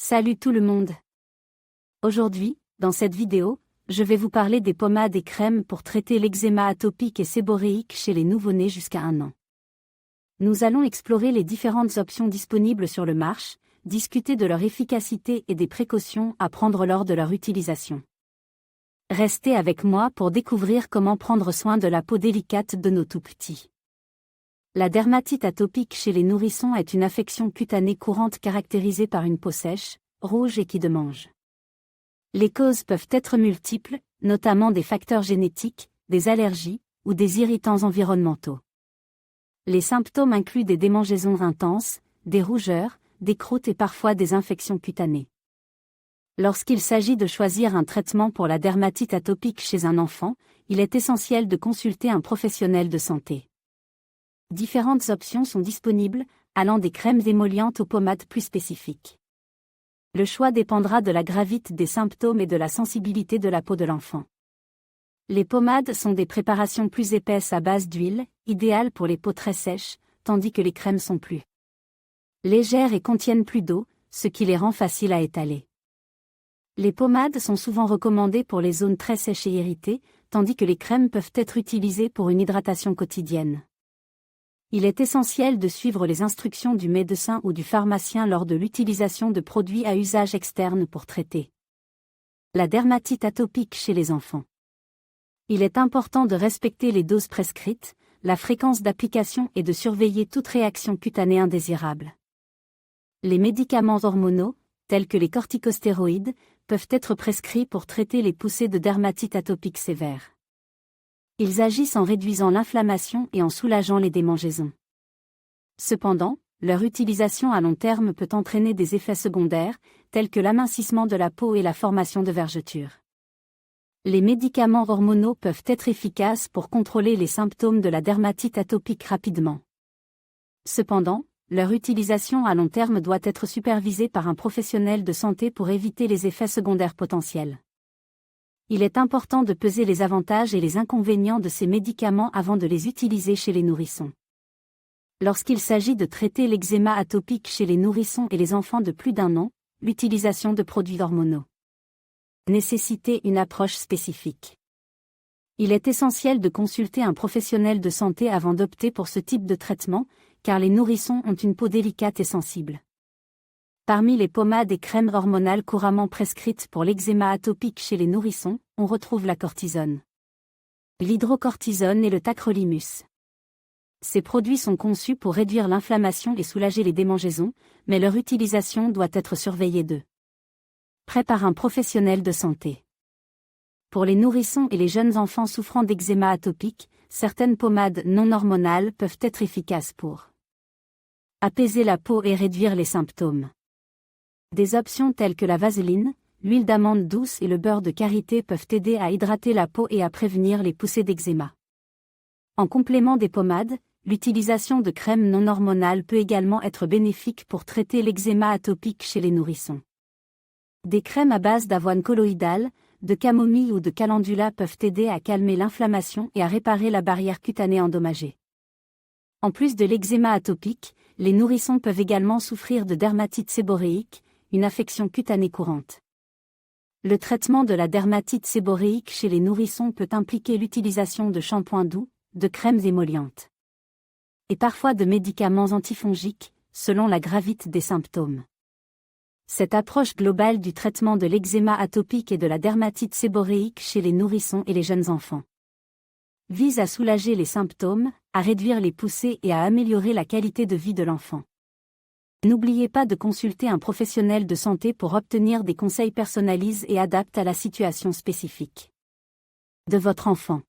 Salut tout le monde! Aujourd'hui, dans cette vidéo, je vais vous parler des pommades et crèmes pour traiter l'eczéma atopique et séborréique chez les nouveau-nés jusqu'à 1 an. Nous allons explorer les différentes options disponibles sur le marché, discuter de leur efficacité et des précautions à prendre lors de leur utilisation. Restez avec moi pour découvrir comment prendre soin de la peau délicate de nos tout-petits. La dermatite atopique chez les nourrissons est une affection cutanée courante caractérisée par une peau sèche, rouge et qui démange. Les causes peuvent être multiples, notamment des facteurs génétiques, des allergies, ou des irritants environnementaux. Les symptômes incluent des démangeaisons intenses, des rougeurs, des croûtes et parfois des infections cutanées. Lorsqu'il s'agit de choisir un traitement pour la dermatite atopique chez un enfant, il est essentiel de consulter un professionnel de santé. Différentes options sont disponibles, allant des crèmes émollientes aux pommades plus spécifiques. Le choix dépendra de la gravité des symptômes et de la sensibilité de la peau de l'enfant. Les pommades sont des préparations plus épaisses à base d'huile, idéales pour les peaux très sèches, tandis que les crèmes sont plus légères et contiennent plus d'eau, ce qui les rend faciles à étaler. Les pommades sont souvent recommandées pour les zones très sèches et irritées, tandis que les crèmes peuvent être utilisées pour une hydratation quotidienne. Il est essentiel de suivre les instructions du médecin ou du pharmacien lors de l'utilisation de produits à usage externe pour traiter la dermatite atopique chez les enfants. Il est important de respecter les doses prescrites, la fréquence d'application et de surveiller toute réaction cutanée indésirable. Les médicaments hormonaux, tels que les corticostéroïdes, peuvent être prescrits pour traiter les poussées de dermatite atopique sévère. Ils agissent en réduisant l'inflammation et en soulageant les démangeaisons. Cependant, leur utilisation à long terme peut entraîner des effets secondaires, tels que l'amincissement de la peau et la formation de vergetures. Les médicaments hormonaux peuvent être efficaces pour contrôler les symptômes de la dermatite atopique rapidement. Cependant, leur utilisation à long terme doit être supervisée par un professionnel de santé pour éviter les effets secondaires potentiels. Il est important de peser les avantages et les inconvénients de ces médicaments avant de les utiliser chez les nourrissons. Lorsqu'il s'agit de traiter l'eczéma atopique chez les nourrissons et les enfants de plus d'1 an, l'utilisation de produits hormonaux nécessite une approche spécifique. Il est essentiel de consulter un professionnel de santé avant d'opter pour ce type de traitement, car les nourrissons ont une peau délicate et sensible. Parmi les pommades et crèmes hormonales couramment prescrites pour l'eczéma atopique chez les nourrissons, on retrouve la cortisone, l'hydrocortisone et le tacrolimus. Ces produits sont conçus pour réduire l'inflammation et soulager les démangeaisons, mais leur utilisation doit être surveillée de près par un professionnel de santé. Pour les nourrissons et les jeunes enfants souffrant d'eczéma atopique, certaines pommades non hormonales peuvent être efficaces pour apaiser la peau et réduire les symptômes. Des options telles que la vaseline, l'huile d'amande douce et le beurre de karité peuvent aider à hydrater la peau et à prévenir les poussées d'eczéma. En complément des pommades, l'utilisation de crèmes non hormonales peut également être bénéfique pour traiter l'eczéma atopique chez les nourrissons. Des crèmes à base d'avoine colloïdale, de camomille ou de calendula peuvent aider à calmer l'inflammation et à réparer la barrière cutanée endommagée. En plus de l'eczéma atopique, les nourrissons peuvent également souffrir de dermatite séborréique, une affection cutanée courante. Le traitement de la dermatite séborréique chez les nourrissons peut impliquer l'utilisation de shampoings doux, de crèmes émollientes et parfois de médicaments antifongiques, selon la gravité des symptômes. Cette approche globale du traitement de l'eczéma atopique et de la dermatite séborréique chez les nourrissons et les jeunes enfants vise à soulager les symptômes, à réduire les poussées et à améliorer la qualité de vie de l'enfant. N'oubliez pas de consulter un professionnel de santé pour obtenir des conseils personnalisés et adaptés à la situation spécifique de votre enfant.